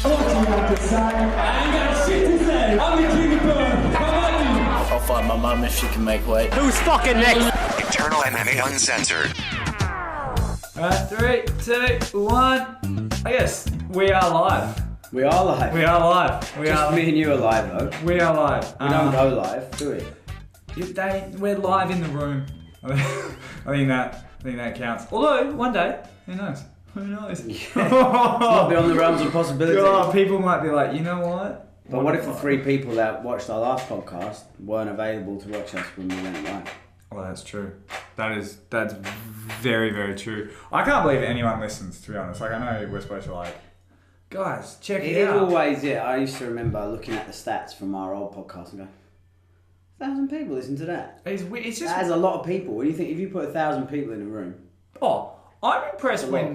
What do you have to say? I ain't got shit to say. I'm a king of bird. How about you? I'll find my mum if she can make weight. Who's fucking next? Eternal MMA Uncensored. 3, 2, 1. I guess we are live. We are live. We are live. Just me and you are live though. We are live. We don't go live, do we? We're live in the room. I think that counts. Although one day, who knows? Who knows? Yeah. Might be on the realms of possibility. God, people might be like, you know what? But what if the 3 people that watched our last podcast weren't available to watch us when we went live? Well, that's true. That's very, very true. I can't believe anyone listens, to be honest. Like, I know we're supposed to guys, check it out. Always, yeah. I used to remember looking at the stats from our old podcast and go, 1,000 people listen to that. It's just... That's a lot of people. What do you think? If you put 1,000 people in a room... Oh, I'm impressed when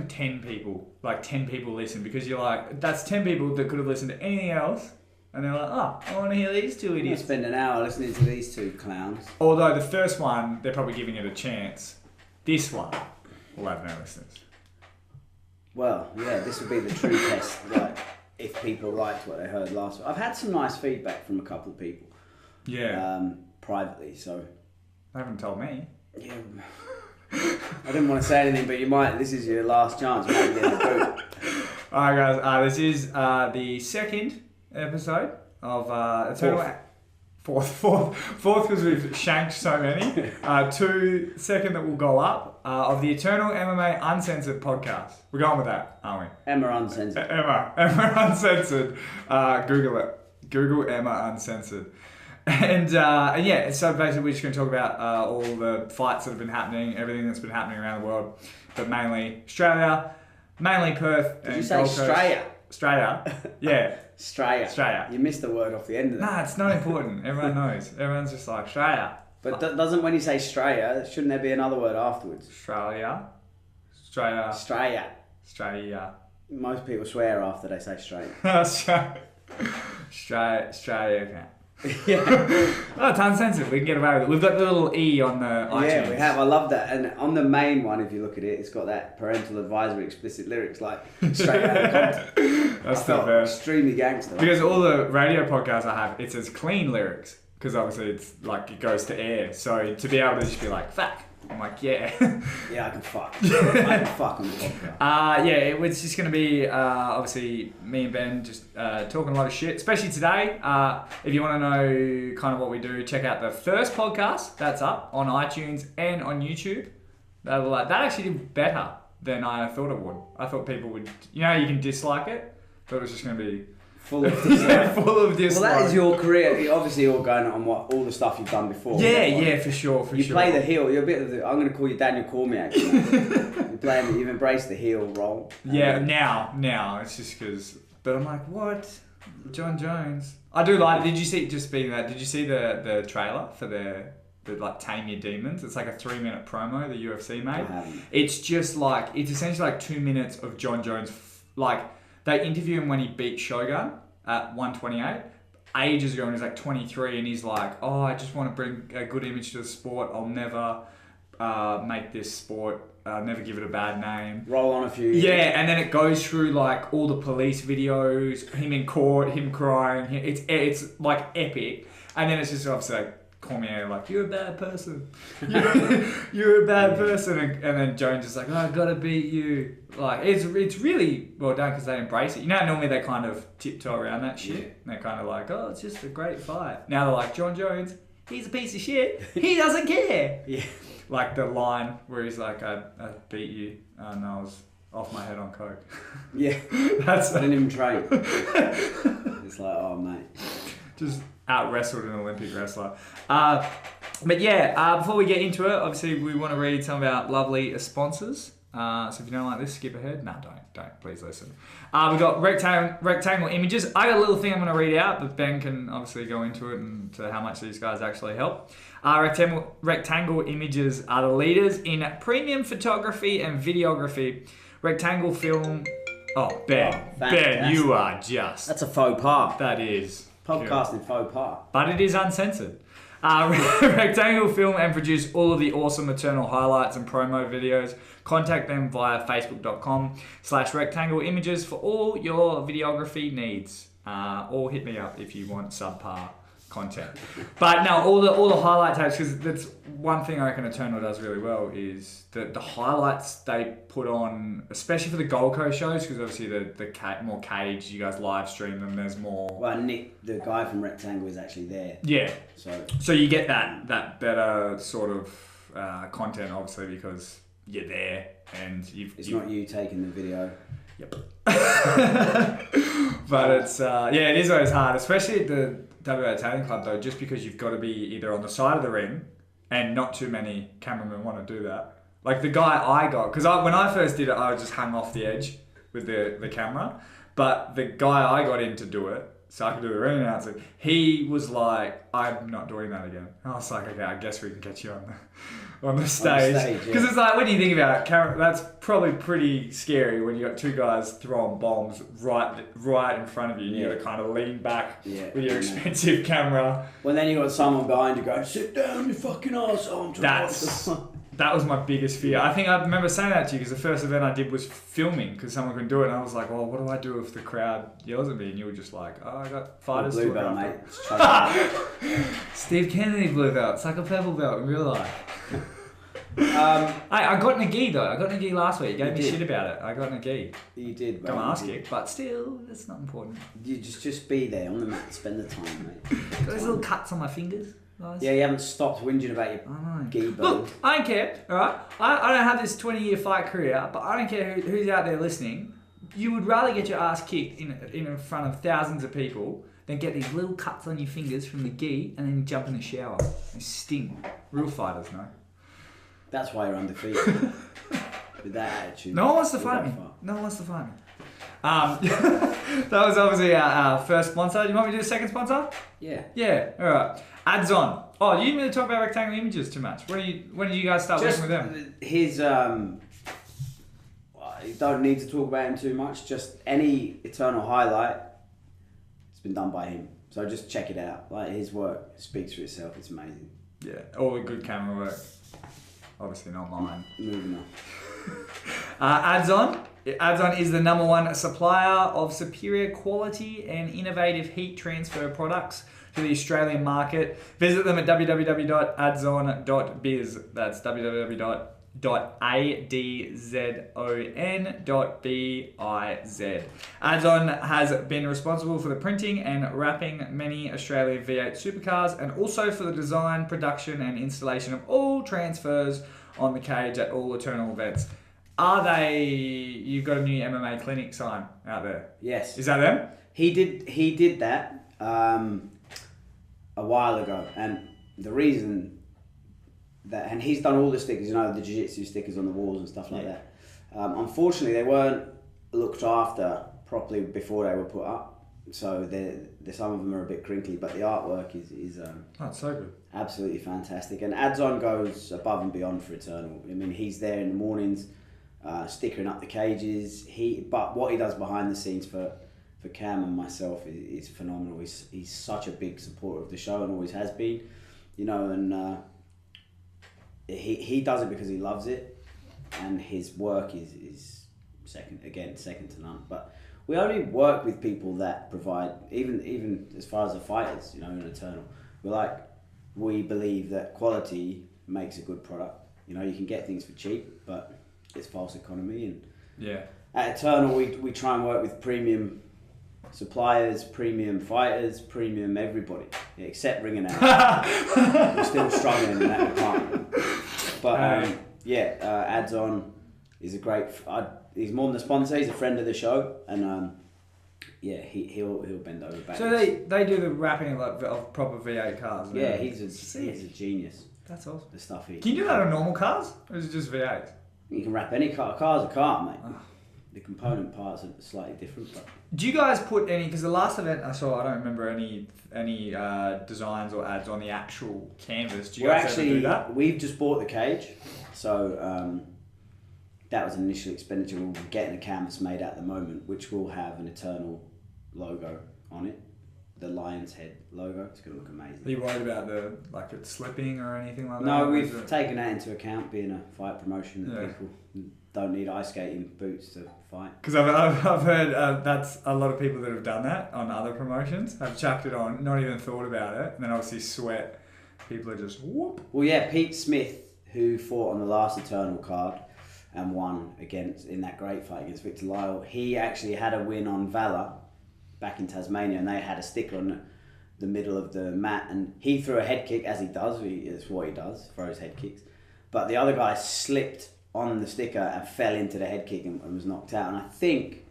10 people listen, because you're like, that's 10 people that could have listened to anything else, and they're like, oh, I want to hear these two idiots. Spend an hour listening to these 2 clowns. Although the first one, they're probably giving it a chance. This one will have no listeners. Well, yeah, this would be the true test, like, if people liked what they heard last week. I've had some nice feedback from a couple of people. Yeah. Privately, so... They haven't told me. Yeah. I didn't want to say anything, but you might. This is your last chance. You might get in the boot. Alright, guys. This is the second episode of Eternal. Fourth, because we've shanked so many. Second that will go up of the Eternal MMA Uncensored podcast. We're going with that, aren't we? Emma Uncensored. Emma Uncensored. Google it. Google Emma Uncensored. And yeah, so basically we're just going to talk about all the fights that have been happening, everything that's been happening around the world, but mainly Australia, mainly Perth. Did you say Australia? Australia, yeah. Australia. You missed the word off the end of that. Nah, it's not important. Everyone knows. Everyone's just like, Australia. But doesn't, when you say Australia, shouldn't there be another word afterwards? Australia. Most people swear after they say Australia, okay. Yeah. Oh, it's uncensored. We can get away with it. We've got the little E on the iTunes. Yeah, we have. I love that. And on the main one, if you look at it, it's got that parental advisory explicit lyrics, like straight out of context. That's not fair. Extremely gangster. Because all the radio podcasts I have, it says clean lyrics. Because obviously it's like it goes to air. So to be able to just be like, fuck. I'm like, yeah. Yeah, I can fuck. I can fuck on the podcast. Yeah, it's just going to be, obviously, me and Ben just talking a lot of shit, especially today. If you want to know kind of what we do, check out the first podcast that's up on iTunes and on YouTube. That actually did better than I thought it would. I thought people would, you can dislike it. Thought it was just going to be full of dislike. Well, that is your career. You're obviously all going on all the stuff you've done before. Yeah, for sure. You play the heel. You're a bit of the. I'm going to call you Daniel Cormier. You've embraced the heel role. Yeah, now it's just because. But I'm like, what? John Jones. I do like. Did you see? Just speaking of that, did you see the trailer for the like Tame Your Demons? It's like a 3-minute promo the UFC made. It's just like it's essentially like 2 minutes of John Jones like. They interview him when he beat Shogun at 128 ages ago, and he's like 23, and he's like, oh, I just want to bring a good image to the sport. I'll never make this sport, never give it a bad name. Roll on a few. Yeah, and then it goes through like all the police videos, him in court, him crying. It's like epic. And then it's just obviously like, Cormier, like, you're a bad person. You're a bad person. And then Jones is like, oh, I gotta beat you. Like, it's really well done because they embrace it. Normally they kind of tiptoe around that shit. Yeah. And they're kind of like, oh, it's just a great fight. Now they're like, John Jones, he's a piece of shit. He doesn't care. Yeah. Like the line where he's like, I beat you and I was off my head on coke. Yeah. I didn't even train. It's like, oh, mate. Just out-wrestled an Olympic wrestler. But yeah, before we get into it, obviously we want to read some of our lovely sponsors. So if you don't like this, skip ahead. No, don't. Please listen. We've got Rectangle Images. I got a little thing I'm going to read out, but Ben can obviously go into it and to how much these guys actually help. Rectangle Images are the leaders in premium photography and videography. Rectangle Film... Oh, Ben, you are just... That's a faux pas. That is... Podcasting faux pas. But it is uncensored. Rectangle film and produce all of the awesome Eternal highlights and promo videos. Contact them via facebook.com/rectangle images for all your videography needs. Or hit me up if you want subpar content. But no, all the highlight tapes, because that's one thing I reckon Eternal does really well is the highlights they put on, especially for the Gold Coast shows, because obviously the more cage, you guys live stream them, there's more... Well, Nick, the guy from Rectangle, is actually there. Yeah. So you get that better sort of content, obviously, because you're there and it's not you taking the video. Yep. But it's it is always hard, especially at the WA Italian Club though, just because you've got to be either on the side of the ring, and not too many cameramen want to do that. Like the guy I got, because when I first did it, I just hung off the edge with the camera, but the guy I got in to do it, so I could do the ring announcing, he was like, I'm not doing that again. I was like, okay, I guess we can get you on the stage. Because it's like, when you think about it, that's probably pretty scary when you got two guys throwing bombs right in front of you, and you got to kind of lean back with your expensive camera. Well, then you got someone behind you going, sit down, you fucking arsehole. That was my biggest fear. I think I remember saying that to you because the first event I did was filming because someone couldn't do it, and I was like, well, what do I do if the crowd yells at me? And you were just like, oh, I got fighters blue to belt, mate. Steve Kennedy blue belt. It's like a purple belt in real life. I got Nagi though. I got Nagi last week. You gave me shit about it. I got Nagi. You did, don't ask it, but still, that's not important. You just be there on the mat, spend the time, mate. Got those little cuts on my fingers. Guys. Yeah, you haven't stopped whinging about your gi bone. Look, I don't care, alright? I don't have this 20-year fight career, but I don't care who's out there listening. You would rather get your ass kicked in front of thousands of people than get these little cuts on your fingers from the gi and then jump in the shower. They sting. Real fighters know. That's why you're undefeated. With that attitude. No one wants to fight me. No one wants to fight me. That was obviously our first sponsor. Do you want me to do a second sponsor? Yeah. Yeah, alright. Ads on. Oh, you didn't really talk about Rectangle Images too much. When did you guys start working with them? His, you don't need to talk about him too much. Just any Eternal highlight, it's been done by him. So just check it out. Like, his work speaks for itself. It's amazing. Yeah, all the good camera work. Obviously not mine. Moving on. Ads on. Ads on is the #1 supplier of superior quality and innovative heat transfer products to the Australian market. Visit them at www.adzon.biz. That's www.adzon.biz. Adzon has been responsible for the printing and wrapping many Australian V8 supercars, and also for the design, production and installation of all transfers on the cage at all Eternal events. You've got a new MMA clinic sign out there? Yes. Is that them? He did that a while ago, and the reason that, and he's done all the stickers, the jiu-jitsu stickers on the walls and stuff like that. Unfortunately, they weren't looked after properly before they were put up, so some of them are a bit crinkly, but the artwork is it's so good. Absolutely fantastic. And Adzon goes above and beyond for Eternal. I mean, he's there in the mornings, stickering up the cages. But what he does behind the scenes for Cam and myself is phenomenal. He's such a big supporter of the show and always has been, and he does it because he loves it, and his work is second to none. But we only work with people that provide, even as far as the fighters, in Eternal. We believe that quality makes a good product. You can get things for cheap, but it's false economy. And at Eternal, we try and work with premium suppliers, premium fighters, premium everybody, except Ring Announce. We're still struggling in that department. But Adzon is a great. He's more than a sponsor. He's a friend of the show, and he'll bend over backwards. So they do the wrapping of proper V8 cars. Yeah, he's a genius. That's awesome. The stuff he can you do that on normal cars, or is it just V8? You can wrap any car. A car's a car, mate. The component parts are slightly different. But do you guys put any? Because the last event I saw, I don't remember any designs or ads on the actual canvas. Do you guys ever do that? We've just bought the cage, so that was an initial expenditure. We're getting a canvas made at the moment, which will have an Eternal logo on it. the lion's head logo. It's going to look amazing. Are you worried about it slipping or anything like that? No, Or we've is it- taken that into account, being a fight promotion, that Yeah. people don't need ice skating boots to fight. Because I've heard that's a lot of people that have done that on other promotions have chucked it on, not even thought about it, and then obviously sweat. People are just whoop. Well, yeah, Pete Smith, who fought on the last Eternal card and won in that great fight against Victor Lyle, he actually had a win on Valor back in Tasmania, and they had a sticker on the middle of the mat, and he threw a head kick, as he does. It's what he does, throws head kicks. But the other guy slipped on the sticker and fell into the head kick and was knocked out. And I think,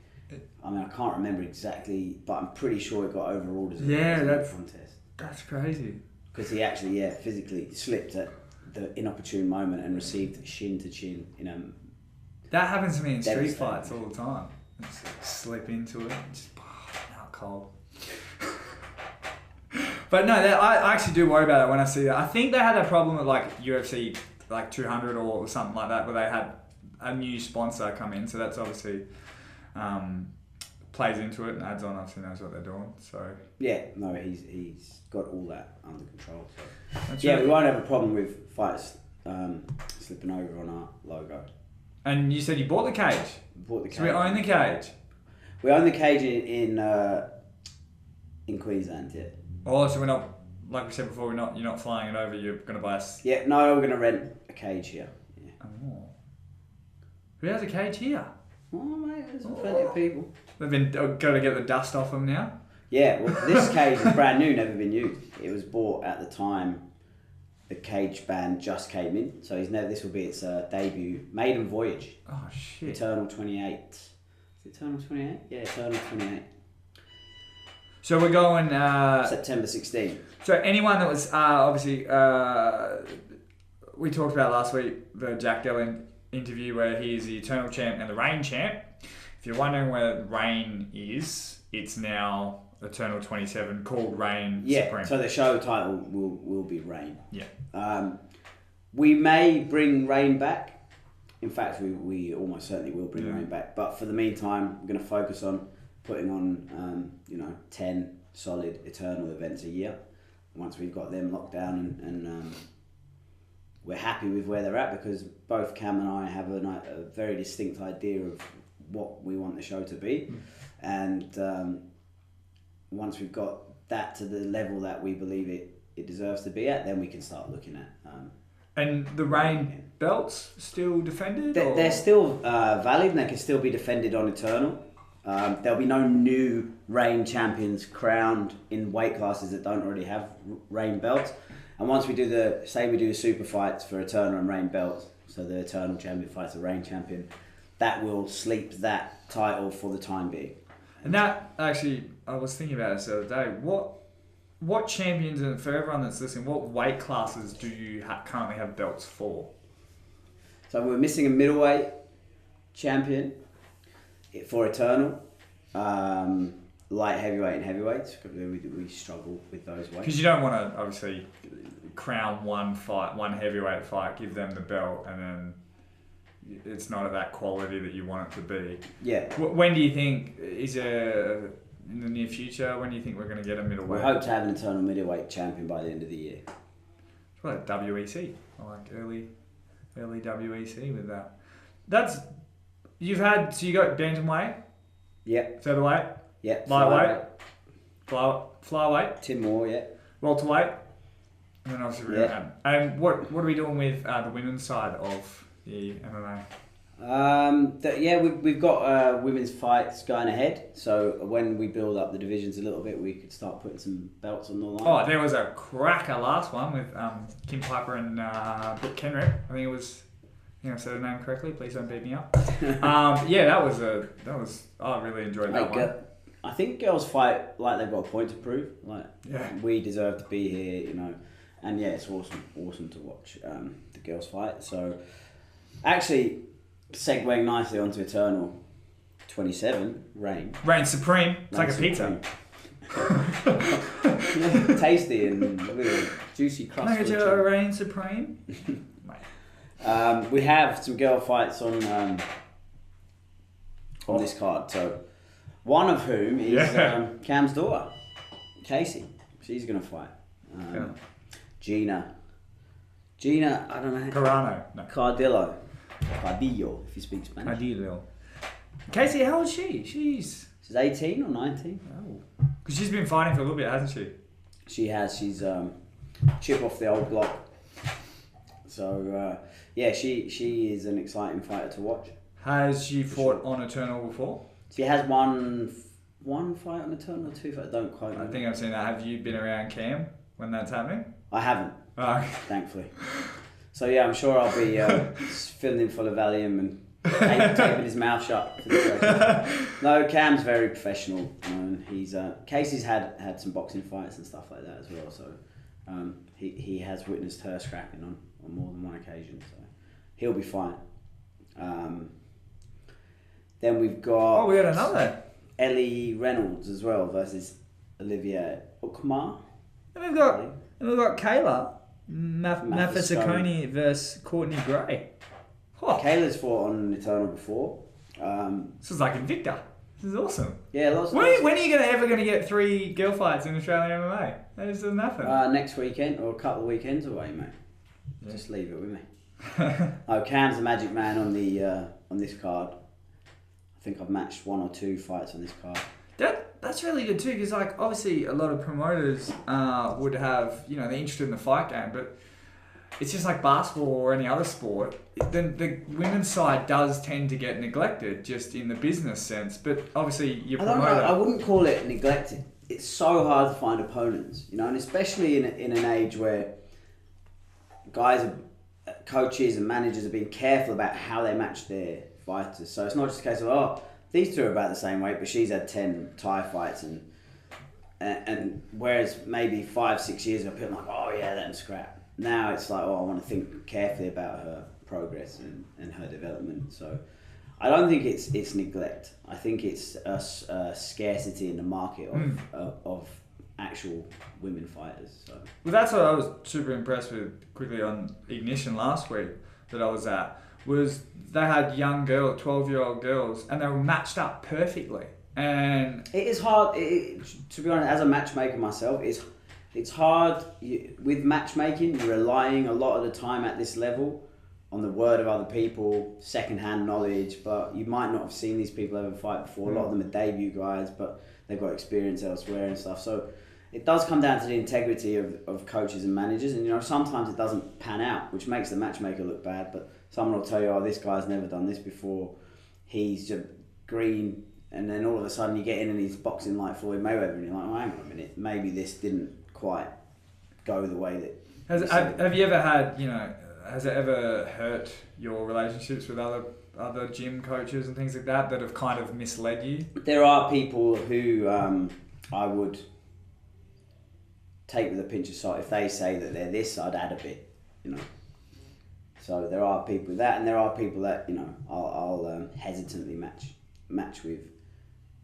I can't remember exactly, but I'm pretty sure it got overruled as a contest. That's crazy. Because he actually, physically slipped at the inopportune moment and received shin to chin. That happens to me in street Devastating. fights all the time. I just slip into it, and just out cold. But no, I actually do worry about it when I see that. I think they had a problem with UFC 200 or something like that, where they had a new sponsor come in. So that's obviously plays into it and adds on. Obviously knows what they're doing. So Yeah, no, he's got all that under control. So. that's Yeah, really- we won't have a problem with fighters slipping over on our logo. And you said you bought the cage. We bought the cage. So we own the cage. We own the cage in Queensland, yeah. Oh, so we're not, like we said before, you're not flying it over. You're going to buy us. Yeah, no, we're going to rent a cage here. Yeah. Oh. Who has a cage here? Oh, mate, there's plenty of people. They've been got to get the dust off them now. Yeah, well, this cage is brand new, never been used. It was bought at the time the cage ban just came in, so this will be its debut, maiden voyage. Oh shit! Eternal 28. Is it Eternal 28? Yeah, Eternal 28. So we're going. September 16. So anyone that was obviously we talked about last week the Jack Dillon interview where he is the Eternal champ and the Reign champ. If you're wondering where Reign is, it's now Eternal 27 called Reign Supreme. So the show title will be Reign. Yeah. We may bring Reign back. In fact, we almost certainly will bring Reign back. But for the meantime, we're going to focus on putting on 10 solid Eternal events a year. Once we've got them locked down and we're happy with where they're at, because both Cam and I have a very distinct idea of what we want the show to be. And once we've got that to the level that we believe it deserves to be at, then we can start looking at... and the Reign belts still defended? They're still valid and they can still be defended on Eternal. There'll be no new Reign champions crowned in weight classes that don't already have Reign belts. And once we do the super fights for Eternal and Reign belts, so the Eternal champion fights the Reign champion, that will sleep that title for the time being. And that actually, I was thinking about this the other day. What champions, and for everyone that's listening, what weight classes do you currently have belts for? So we're missing a middleweight champion for Eternal, light heavyweight and heavyweights. We struggle with those weights. Because you don't want to obviously crown one heavyweight fight, give them the belt, and then it's not at that quality that you want it to be. Yeah. When do you think, is there in the near future, when do you think we're going to get a middleweight? We hope to have an Eternal middleweight champion by the end of the year. It's like WEC, like early WEC with that. You got bantamweight, Yep. featherweight, Yep. lightweight, flyweight, Tim Moore, yeah. welterweight, and then obviously we're Yeah. And what are we doing with the women's side of the MMA? We've got women's fights going ahead. So when we build up the divisions a little bit, we could start putting some belts on the line. Oh, there was a cracker last one with Kim Piper and Brooke Kenrick. I think I said her name correctly. Please don't beat me up. That was. I really enjoyed that one. I think girls fight like they've got a point to prove. We deserve to be here, and it's awesome to watch the girls fight. So, actually, segueing nicely onto Eternal 27, Reign Supreme. It's like a pizza. Tasty and with a juicy crust. Can I get you a Reign Supreme? We have some girl fights on this card. So, one of whom is Cam's daughter. Casey, she's gonna fight. Yeah. Gina, I don't know. Carano. No. Cardillo, if you speak Spanish. Ideal. Casey, how old is she? She's 18 or 19. oh, because she's been fighting for a little bit, hasn't she? She has. She's chip off the old block. So yeah, she is an exciting fighter to watch. Has she fought on Eternal before? She has one fight on Eternal or 2 fights. Don't quote me. I think I've seen that. Have you been around Cam when that's happening? I haven't, Oh. thankfully. So yeah, I'm sure I'll be filling in full of Valium and taping his mouth shut. No, Cam's very professional. And he's Casey's had some boxing fights and stuff like that as well. So he has witnessed her scrapping on more than one occasion. So he'll be fine. Then we've got We got another. Ellie Reynolds as well versus Olivia Ukmar. And we've got Kayla Mafasakoni versus Courtney Gray. Oh, Kayla's fought on Eternal before. this is like Invicta. This is awesome. Yeah, lots. When are you ever going to get 3 girl fights in Australian MMA? That just doesn't happen. Next weekend or a couple of weekends away, mate. Yeah. Just leave it with me. Cam's the magic man on this card. I think I've matched 1 or 2 fights on this card. That's really good too, because like obviously a lot of promoters would have they're interested in the fight game, but it's just like basketball or any other sport. Then the women's side does tend to get neglected, just in the business sense. But obviously your promoter. I wouldn't call it neglected. It's so hard to find opponents, and especially in an age where guys, coaches and managers are being careful about how they match their fighters. So it's not just a case of these two are about the same weight, but she's had 10 Thai fights, and whereas maybe 5-6 years ago people were like, let them scrap. Now it's like, I want to think carefully about her progress and her development. So I don't think it's neglect. I think it's a scarcity in the market of actual women fighters. So. Well, that's what I was super impressed with quickly on Ignition last week that I was at, was they had young girls, 12-year-old girls, and they were matched up perfectly. And it is hard, to be honest, as a matchmaker myself, it's hard. With matchmaking, you're relying a lot of the time at this level on the word of other people, second-hand knowledge, but you might not have seen these people ever fight before. A lot of them are debut guys, but they've got experience elsewhere and stuff. So it does come down to the integrity of coaches and managers, and sometimes it doesn't pan out, which makes the matchmaker look bad, but someone will tell you, this guy's never done this before, he's just green, and then all of a sudden you get in and he's boxing like Floyd Mayweather, and you're like, hang on a minute, maybe this didn't quite go the way that... Have you ever had, has it ever hurt your relationships with other gym coaches and things like that have kind of misled you? There are people who I would take with a pinch of salt. If they say that they're this, I'd add a bit, So there are people that, and there are people that I'll hesitantly match with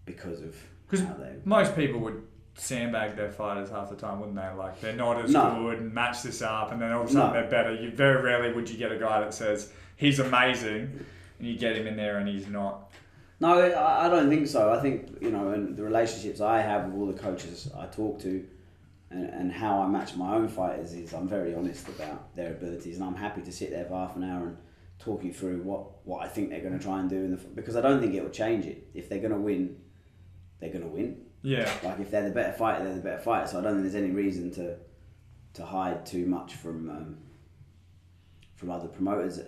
because of how they. Most people would sandbag their fighters half the time, wouldn't they? Like they're not as good and match this up, and then all of a sudden they're better. You very rarely would you get a guy that says he's amazing, and you get him in there and he's not. No, I don't think so. I think and the relationships I have with all the coaches I talk to. And how I match my own fighters is I'm very honest about their abilities, and I'm happy to sit there for half an hour and talk you through what I think they're going to try and do because I don't think it will change it. If they're going to win, they're going to win. Yeah. Like if they're the better fighter, they're the better fighter. So I don't think there's any reason to hide too much from other promoters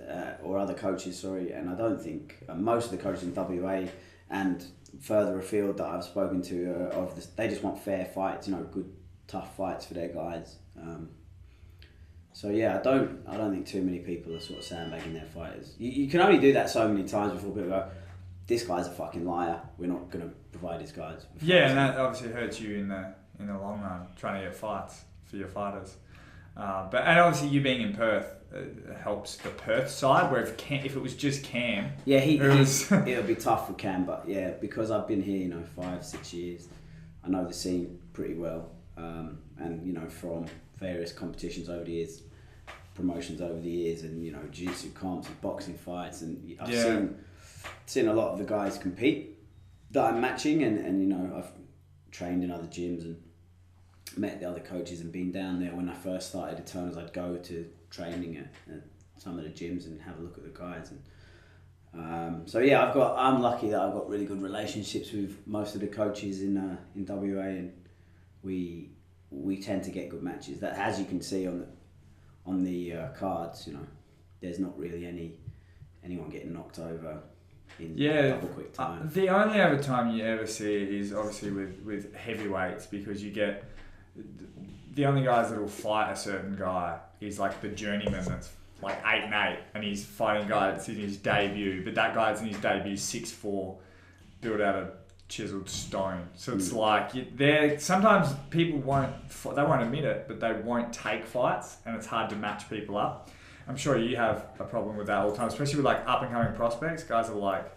or other coaches. Sorry, and I don't think most of the coaches in WA and further afield that I've spoken to they just want fair fights. Good. Tough fights for their guys. So yeah, I don't think too many people are sort of sandbagging their fighters. You can only do that so many times before people go, this guy's a fucking liar, we're not going to provide his guys. Yeah, and that obviously hurts you in the long run, trying to get fights for your fighters. And obviously you being in Perth helps the Perth side, where if it was just Cam... Yeah, it'll be tough for Cam, but yeah, because I've been here 5-6 years, I know the scene pretty well. And from various competitions over the years, promotions over the years, and jiu-jitsu comps and boxing fights, and I've seen a lot of the guys compete that I'm matching, and I've trained in other gyms, and met the other coaches and been down there when I first started Eternals. I'd go to training at some of the gyms and have a look at the guys. And so yeah, I'm lucky that I've got really good relationships with most of the coaches in WA, and we tend to get good matches. That, as you can see on the cards, you know, there's not really anyone getting knocked over in double quick time. The only other time you ever see it is obviously with heavyweights, because you get the only guys that will fight a certain guy is like the journeyman that's like 8'8", and he's fighting a guy that's in his debut, but that guy's in his debut 6'4", built out of chiseled stone. So it's like sometimes people won't admit it, but they won't take fights, and it's hard to match people up. I'm sure you have a problem with that all the time, especially with like up and coming prospects. Guys are like,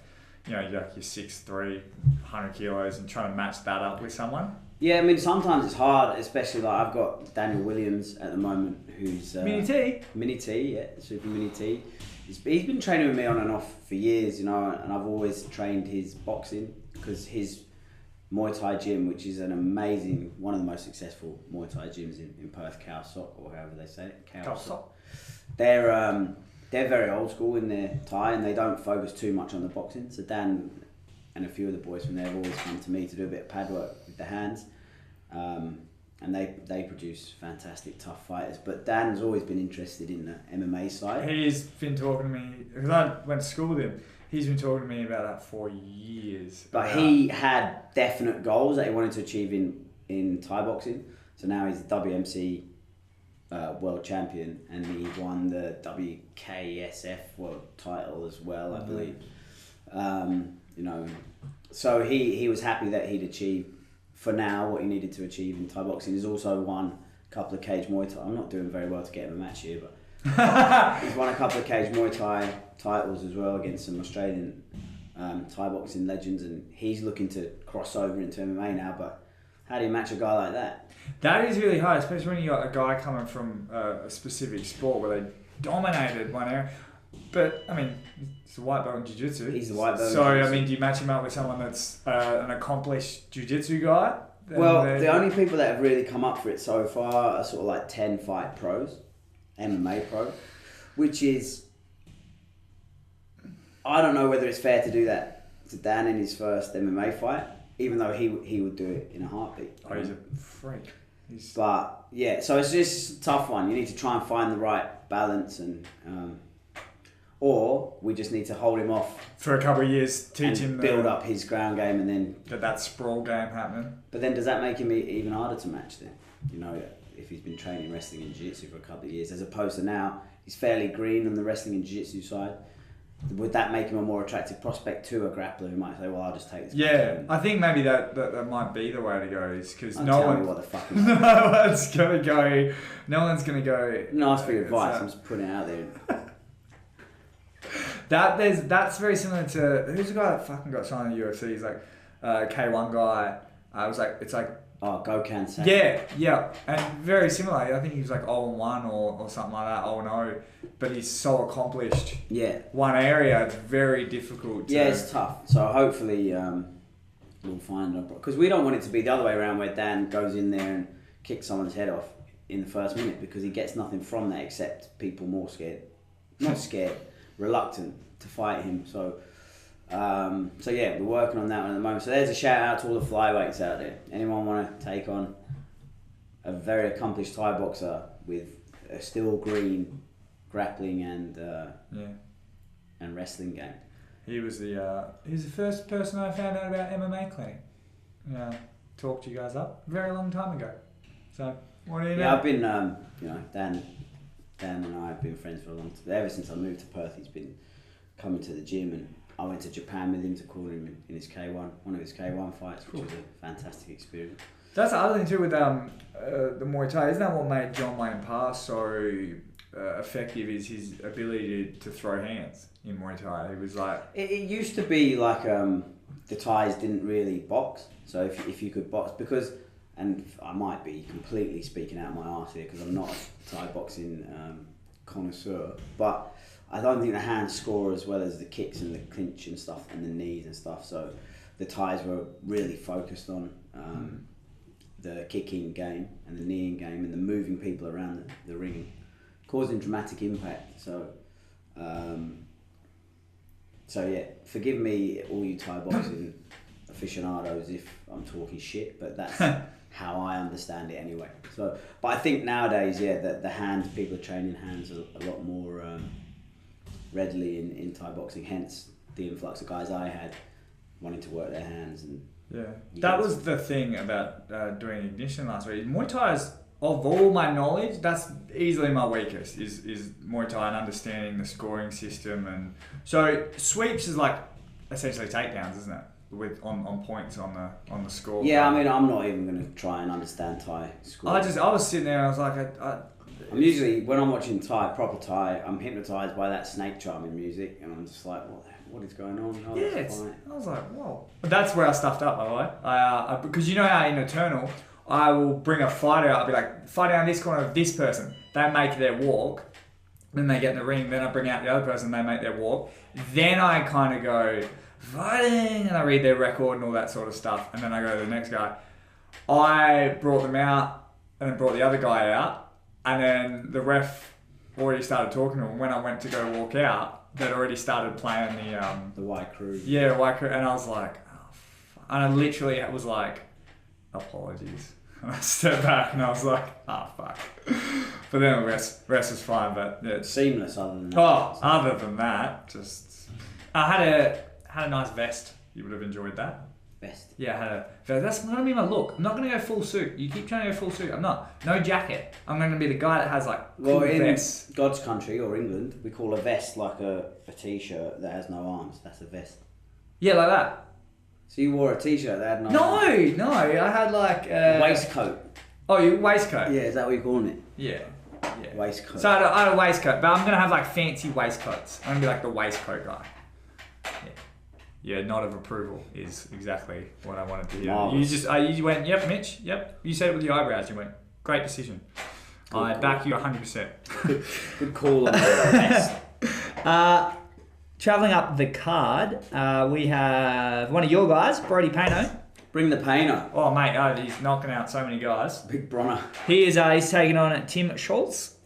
you know, you're 6'3", 100 kilos, and trying to match that up with someone. Yeah, I mean, sometimes it's hard, especially like I've got Daniel Williams at the moment, who's Mini T, yeah, Super Mini T. He's been training with me on and off for years, you know, and I've always trained his boxing, because his Muay Thai gym, which is an amazing, one of the most successful Muay Thai gyms in Perth, Khao Sok, or however they say it, Khao Sok. They're very old school in their Thai, and they don't focus too much on the boxing. So Dan and a few of the boys from there have always come to me to do a bit of pad work with the hands, and they produce fantastic, tough fighters. But Dan's always been interested in the MMA side. He's been talking to me, because I went to school with him. He's been talking to me about that for years. But he had definite goals that he wanted to achieve in Thai boxing. So now he's the WMC world champion, and he won the WKSF world title as well, I believe. You know, so he was happy that he'd achieved, for now, what he needed to achieve in Thai boxing. He's also won a couple of cage Muay Thai. I'm not doing very well to get him a match here, but he's won a couple of cage Muay Thai titles as well against some Australian Thai boxing legends, and he's looking to cross over into MMA now. But how do you match a guy like that? That is really hard, especially when you got a guy coming from a specific sport where they dominated one area. But I mean, it's a white belt in jiu-jitsu. He's the white belt. So I mean, do you match him up with someone that's an accomplished jiu-jitsu guy? Well, the only people that have really come up for it so far are sort of like 10 fight pros, MMA pro, which is, I don't know whether it's fair to do that to Dan in his first MMA fight, even though he would do it in a heartbeat. Oh, he's a freak. But yeah, so it's just a tough one. You need to try and find the right balance, and or we just need to hold him off for a couple of years, teach him build up his ground game, and then get that sprawl game happening. But then does that make him even harder to match then? You know, if he's been training wrestling and jiu-jitsu for a couple of years, as opposed to now he's fairly green on the wrestling and jiu-jitsu side. Would that make him a more attractive prospect to a grappler who might say, "Well, I'll just take this"? Yeah, I think maybe that might be the way to go, is because no one's gonna go. No one's gonna go. Nice for your advice. I'm just putting it out there. That's very similar to, who's the guy that fucking got signed in the UFC? He's like K1 guy. It's like Gokhan Singh. Yeah, and very similar. I think he was like 0-1 or something like that, 0-0, but he's so accomplished. Yeah. One area, it's very difficult. Yeah, it's tough. So hopefully we'll find it, because we don't want it to be the other way around, where Dan goes in there and kicks someone's head off in the first minute, because he gets nothing from that except people more scared, not scared, reluctant to fight him. So yeah, we're working on that one at the moment. So there's a shout out to all the flyweights out there. Anyone want to take on a very accomplished Thai boxer with a still green grappling and wrestling game? He was the first person I found out about MMA clinic. Yeah, talked you guys up a very long time ago. So what do you know? Yeah, I've been Dan and I have been friends for a long time. Ever since I moved to Perth, he's been coming to the gym, and I went to Japan with him to call him in his K1, one of his K1 fights, which was a fantastic experience. That's the other thing too with the Muay Thai. Isn't that what made John Wayne Parr so effective? Is his ability to throw hands in Muay Thai. It was like, it used to be like the Thais didn't really box. So if you could box, because, and I might be completely speaking out of my arse here because I'm not a Thai boxing connoisseur, but I don't think the hands score as well as the kicks and the clinch and stuff and the knees and stuff. So the Thais were really focused on the kicking game and the kneeing game and the moving people around the ring, causing dramatic impact. So yeah, forgive me, all you Thai boxing aficionados, if I'm talking shit, but that's how I understand it anyway. So, but I think nowadays, that the hands, people are training hands a lot more readily in Thai boxing. Hence the influx of guys I had wanting to work their hands. And that was the thing about doing Ignition last week. Muay Thai is, of all my knowledge, that's easily my weakest, is Muay Thai and understanding the scoring system. And so sweeps is like essentially takedowns, isn't it? With on points on the score. Yeah, I mean, I'm not even going to try and understand Thai score. I was sitting there, I was like, I'm usually, when I'm watching proper Thai, I'm hypnotised by that snake charming music, and I'm just like, what is going on? Oh, I was like, whoa. But that's where I stuffed up, by the way. I because you know how in Eternal, I will bring a fighter out, I'll be like, fight down this corner of this person. They make their walk, then they get in the ring, then I bring out the other person, they make their walk. Then I kind of go, fighting, and I read their record and all that sort of stuff, and then I go to the next guy. I brought them out, and then brought the other guy out, and then the ref already started talking to him. When I went to go walk out, they'd already started playing the White Crew. Yeah, White Crew, and I was like, oh, fuck. And I literally was like, apologies. And I stepped back and I was like, fuck. But then the rest was fine, but it's seamless other than that. Other than that, just I had a nice vest. You would have enjoyed that. Vest? Yeah, I had a vest. That's not going to be my look. I'm not going to go full suit. You keep trying to go full suit. I'm not. No jacket. I'm going to be the guy that has like cool vests. In God's country or England, we call a vest like a t-shirt that has no arms. That's a vest. Yeah, like that. So you wore a t-shirt that had no arms? No. I had like waistcoat. Oh, your waistcoat? Yeah, is that what you're calling it? Yeah. Waistcoat. So I had a waistcoat, but I'm going to have like fancy waistcoats. I'm going to be like the waistcoat guy. Yeah, nod of approval is exactly what I wanted to hear. Marvelous. You went, yep, Mitch, yep. You said it with your eyebrows. You went, great decision. I back you 100%. Good call on the best. Travelling up the card, we have one of your guys, Brody Payno. Bring the Payno. Oh, mate, he's knocking out so many guys. Big Bronner. He's taking on Tim Schultz.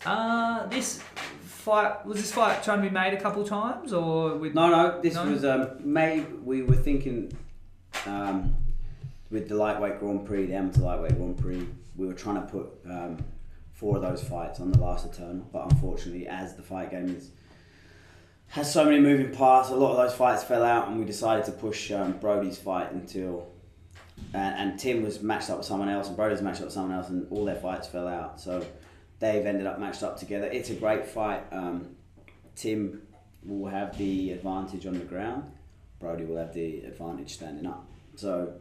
Was this fight trying to be made a couple of times, or with? No. This was made. We were thinking with the lightweight Grand Prix, the amateur lightweight Grand Prix, we were trying to put 4 of those fights on the last Eternal, but unfortunately, as the fight game has so many moving parts, a lot of those fights fell out, and we decided to push Brody's fight until. And Tim was matched up with someone else, and Brody's matched up with someone else, and all their fights fell out. So they've ended up matched up together. It's a great fight. Tim will have the advantage on the ground. Brody will have the advantage standing up. So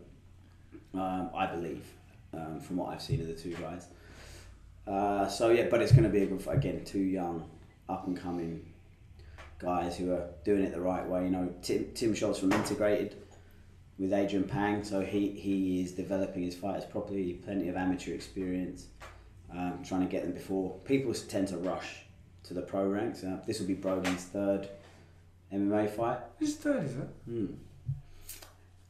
I believe, from what I've seen of the two guys. But it's going to be a good fight. Again, 2 young, up and coming guys who are doing it the right way. You know, Tim Schultz from Integrated with Adrian Pang, so he is developing his fighters properly. Plenty of amateur experience. Trying to get them before people tend to rush to the pro ranks. This will be Brody's 3rd MMA fight. His 3rd, is it? And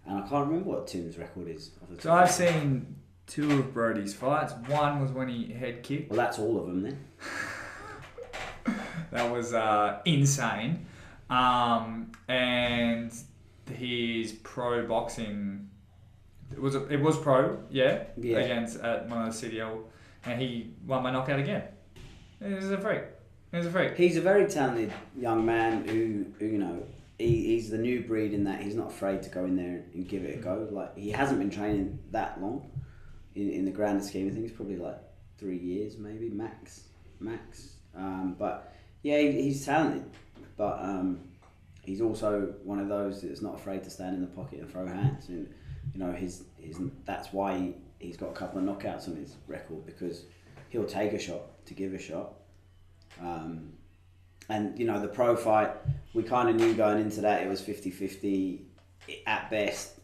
I can't remember what Tim's record is. So I've seen 2 of Brody's fights. One was when he head kicked. Well, that's all of them then. That was insane. And his pro boxing, it was pro, yeah. Against at one of the CDL. And he won by knockout again. He's a freak. He's a very talented young man who you know, he's the new breed in that he's not afraid to go in there and give it a go. Like, he hasn't been training that long in the grander scheme of things, probably like 3 years maybe, max. But yeah, he's talented. But he's also one of those that's not afraid to stand in the pocket and throw hands. And you know, that's why he's got a couple of knockouts on his record, because he'll take a shot to give a shot. And you know, the pro fight, we kind of knew going into that it was 50-50 at best.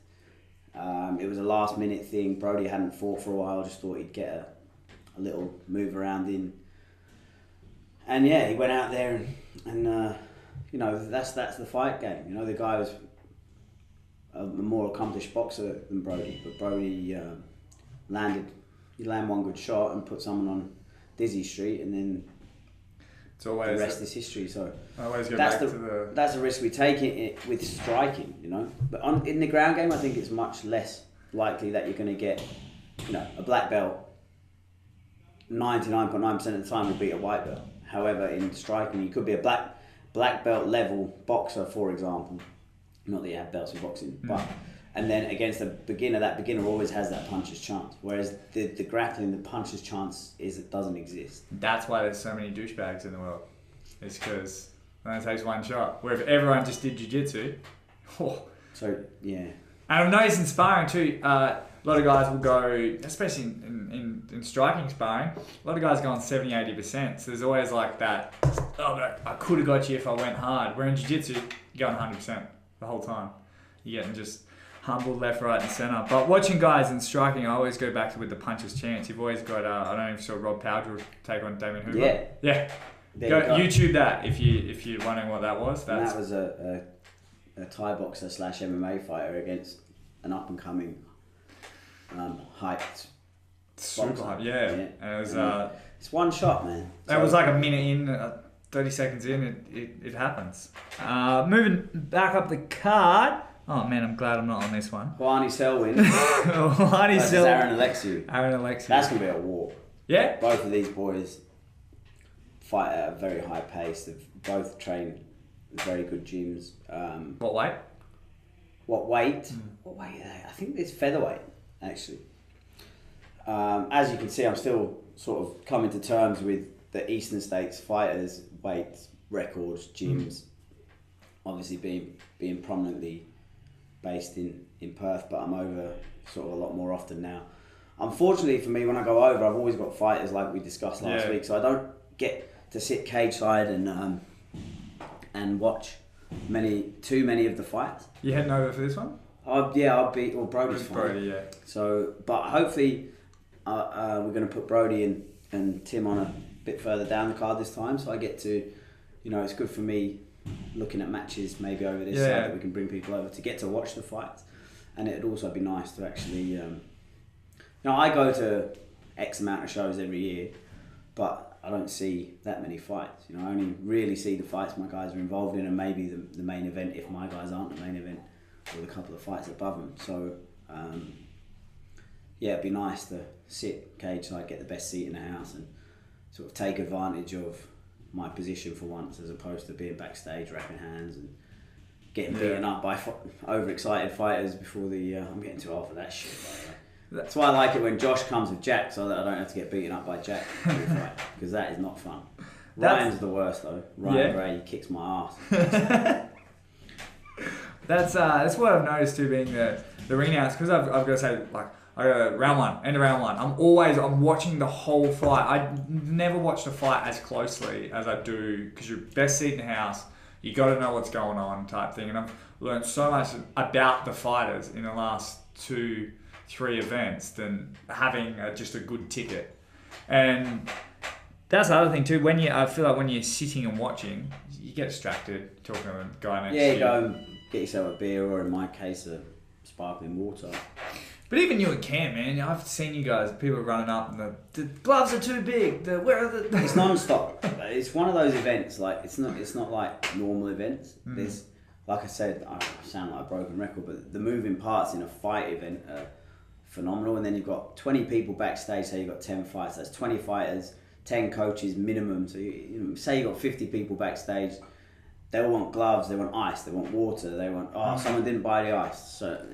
It was a last minute thing. Brody hadn't fought for a while, just thought he'd get a little move around in. And yeah, he went out there and you know, that's the fight game. You know, the guy was a more accomplished boxer than Brody, but Brody landed you land one good shot and put someone on dizzy street, and then It's always the rest is history. So I always go that's back to the. that's the risk we take it with striking, you know. But in the ground game, I think it's much less likely that you're going to get, you know, a black belt. 99.9% of the time will beat a white belt. However, in striking, you could be a black belt level boxer, for example. Not that you have belts in boxing, but and then against a beginner, that beginner always has that puncher's chance. Whereas the grappling, the puncher's chance it doesn't exist. That's why there's so many douchebags in the world. It's because it only takes one shot. Where if everyone just did jiu-jitsu, So yeah, And I've noticed in sparring too, a lot of guys will go, especially in striking sparring, a lot of guys go on 70-80%. So there's always like that, oh, but I could have got you if I went hard. Where in jiu-jitsu, you're going 100% the whole time. You're getting just humbled left, right and centre. But watching guys in striking, I always go back to with the puncher's chance. You've always got, I don't know if you saw Rob Powdrill take on Damien Hoover. Yeah. Yeah. There Go you go. YouTube that if you're wondering what that was. And that was a Thai boxer / MMA fighter against an up and coming hyped super boxer. hype, yeah. And it was it's one shot, man. that was like a minute in, 30 seconds in, it happens. Moving back up the card. Oh man, I'm glad I'm not on this one. Barney Selwyn Barney versus Selwyn. Aaron Alexiou. Aaron Alexiou. That's gonna be a war. Yeah. Both of these boys fight at a very high pace. They've both trained in very good gyms. What weight? What weight? What weight are they? I think it's featherweight, actually. As you can see, I'm still sort of coming to terms with the Eastern States fighters' weights, records, gyms. Obviously being prominently based in Perth, but I'm over sort of a lot more often now. Unfortunately for me, when I go over, I've always got fighters like we discussed last week, so I don't get to sit cage side and watch too many of the fights. You heading over for this one? I'll beat Brody's fine. Brody, yeah. So, but hopefully we're going to put Brody and Tim on a bit further down the card this time, so I get to, you know, it's good for me looking at matches maybe over this side that we can bring people over to get to watch the fights, and it'd also be nice to actually, you know, I go to X amount of shows every year, but I don't see that many fights. You know, I only really see the fights my guys are involved in, and maybe the main event if my guys aren't the main event, with a couple of fights above them. So, yeah, it'd be nice to sit cage side, get the best seat in the house, and sort of take advantage of my position for once, as opposed to being backstage wrapping hands and getting beaten up by overexcited fighters before the. I'm getting too old for that shit, by the way. That's why I like it when Josh comes with Jack, so that I don't have to get beaten up by Jack every fight, because that is not fun. Ryan's the worst though. Ryan Gray, he kicks my ass. That's what I've noticed too, being the ring outs, because I've got to say, like, I go end of round one. I'm watching the whole fight. I never watched a fight as closely as I do, because you're best seat in the house. You got to know what's going on, type thing. And I've learned so much about the fighters in the last 2-3 events than having just a good ticket. And that's the other thing too. I feel like when you're sitting and watching, you get distracted talking to a guy next to you. Yeah, you go and get yourself a beer, or in my case, a sparkling water. But even you and Cam, man, I've seen you guys, people running up and the gloves are too big. Where are the? It's non-stop. It's one of those events. Like it's not like normal events. There's, like I said, I sound like a broken record, but the moving parts in a fight event are phenomenal. And then you've got 20 people backstage. So you've got 10 fights. That's 20 fighters, 10 coaches minimum. So you know, say you've got 50 people backstage. They all want gloves. They want ice. They want water. They want someone didn't buy the ice. So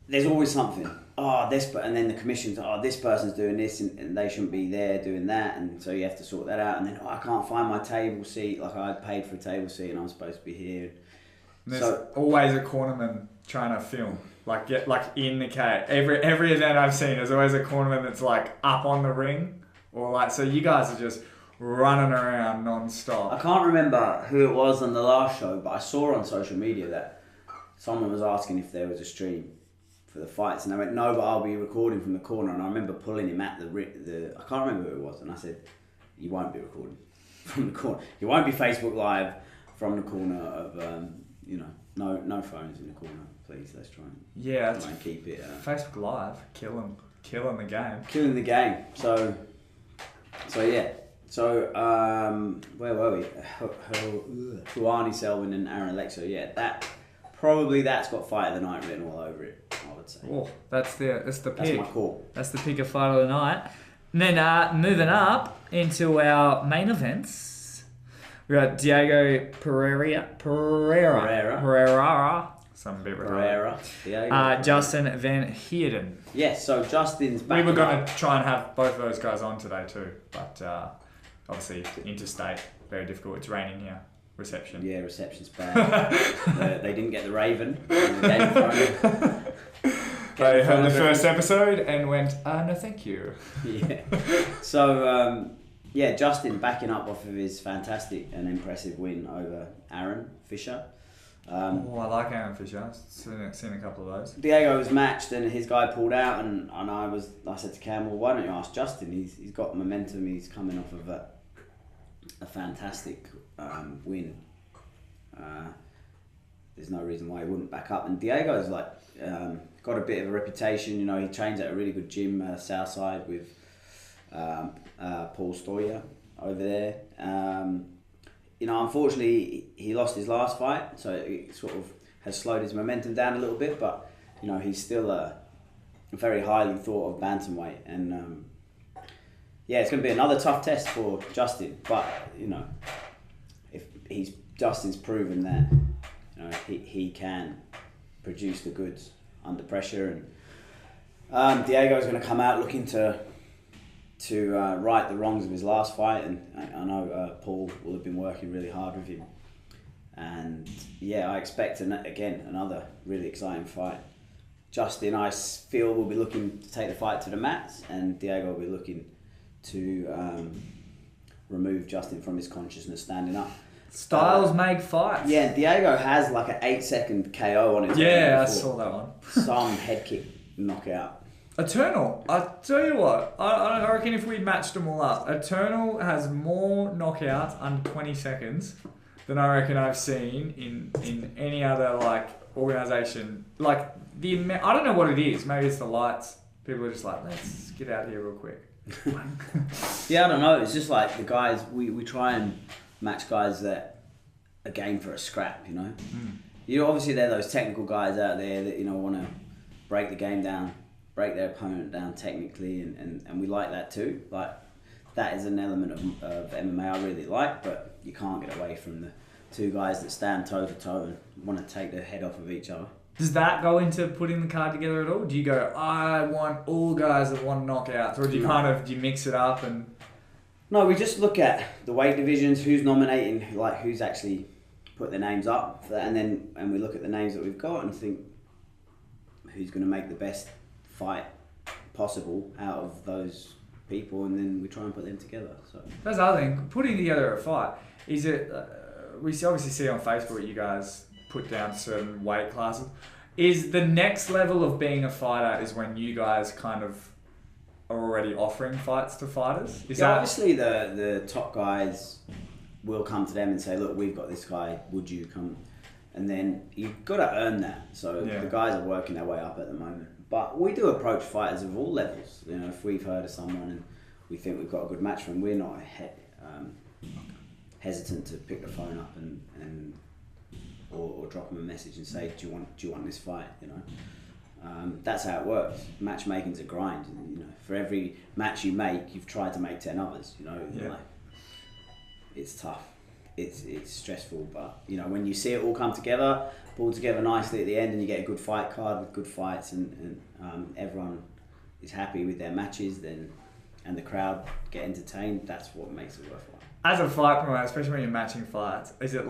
there's always something. And then the commission's, this person's doing this and they shouldn't be there doing that, and so you have to sort that out. And then I can't find my table seat. Like I paid for a table seat and I'm supposed to be here. And there's always a cornerman trying to film, like in the cage. Every event I've seen, there's always a cornerman that's like up on the ring, or like, so you guys are just running around non-stop. I can't remember who it was on the last show, but I saw on social media that someone was asking if there was a stream for the fights, and I went, no, but I'll be recording from the corner. And I remember pulling him at the I can't remember who it was, and I said, you won't be recording from the corner. You won't be Facebook Live from the corner of no phones in the corner, please. Let's try and keep it. Facebook Live, kill Killing the game. Killing the game. So yeah. So where were we? Huani Selwyn and Aaron Alexo. Yeah, that's got fight of the night written all over it, I would say. Oh, that's the pick. That's my call. That's the pick of fight of the night. And then moving up into our main events, we got Diego Pereira. Some bit Pereira. Diego Justin Van Heerden. Yes, so Justin's back. We were going to try and have both of those guys on today too, but obviously interstate, very difficult. It's raining here. Reception. Yeah, reception's bad. They didn't get the Raven in the Game of They heard the first episode and went, no thank you. Yeah. So, Justin backing up off of his fantastic and impressive win over Aaron Fisher. I like Aaron Fisher. I've seen a couple of those. Diego was matched and his guy pulled out and I said to Cam, well, why don't you ask Justin? He's got momentum. He's coming off of a fantastic win. There's no reason why he wouldn't back up. And Diego's got a bit of a reputation. You know, he trains at a really good gym, Southside, with Paul Stoyer over there. Unfortunately, he lost his last fight, so it sort of has slowed his momentum down a little bit. But he's still a very highly thought of bantamweight, and it's going to be another tough test for Justin. But if Justin's proven that he can produce the goods under pressure, and Diego's going to come out looking to right the wrongs of his last fight, and I know Paul will have been working really hard with him, and I expect another really exciting fight. Justin, I feel, will be looking to take the fight to the mats, and Diego will be looking to remove Justin from his consciousness standing up. Styles make fights. Yeah, Diego has like an 8-second KO on his Yeah, I saw that one. Some head kick knockout. Eternal, I tell you what, I reckon if we matched them all up, Eternal has more knockouts under 20 seconds than I reckon I've seen in any other organisation. I don't know what it is. Maybe it's the lights. People are just like, let's get out of here real quick. Yeah, I don't know. It's just like the guys, we try and match guys that are game for a scrap, Obviously, there are those technical guys out there that, want to break the game down, break their opponent down technically, and we like that too. Like, that is an element of MMA I really like, but you can't get away from the two guys that stand toe to toe and want to take the head off of each other. Does that go into putting the card together at all? Do you go, I want all guys that want knockouts, or do you do you mix it up and... No, we just look at the weight divisions, who's nominating, who's actually put their names up for that, and we look at the names that we've got and think who's going to make the best fight possible out of those people, and then we try and put them together. So that's the other thing. Putting together a fight, is it? We obviously see on Facebook you guys put down certain weight classes. Is the next level of being a fighter is when you guys kind of are already offering fights to fighters? Obviously the top guys will come to them and say, look, we've got this guy, would you come? And then you've got to earn that. So the guys are working their way up at the moment. But we do approach fighters of all levels. If we've heard of someone and we think we've got a good match for them, we're not hesitant to pick the phone up and or drop them a message and say, do you want this fight? That's how it works. Matchmaking's a grind. For every match you make, you've tried to make 10 others. It's tough. It's stressful, but when you see it all come together, pull together nicely at the end, and you get a good fight card with good fights, and everyone is happy with their matches, and the crowd get entertained. That's what makes it worthwhile. As a fight promoter, especially when you're matching fights, is it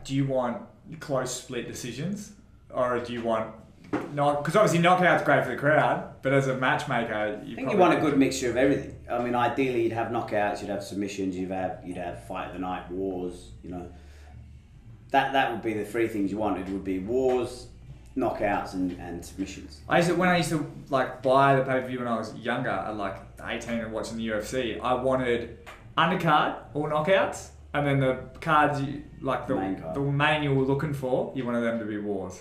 do you want close split decisions, or do you want because obviously knockout's great for the crowd, but as a matchmaker, I think you want a good mixture of everything. I mean, ideally, you'd have knockouts, you'd have submissions, you'd have fight of the night, wars. That would be the three things you want. It would be wars, knockouts, and submissions. When I used to buy the pay-per-view when I was younger, at 18 and watching the UFC, I wanted undercard or knockouts, and then the cards the main you were looking for, you wanted them to be wars.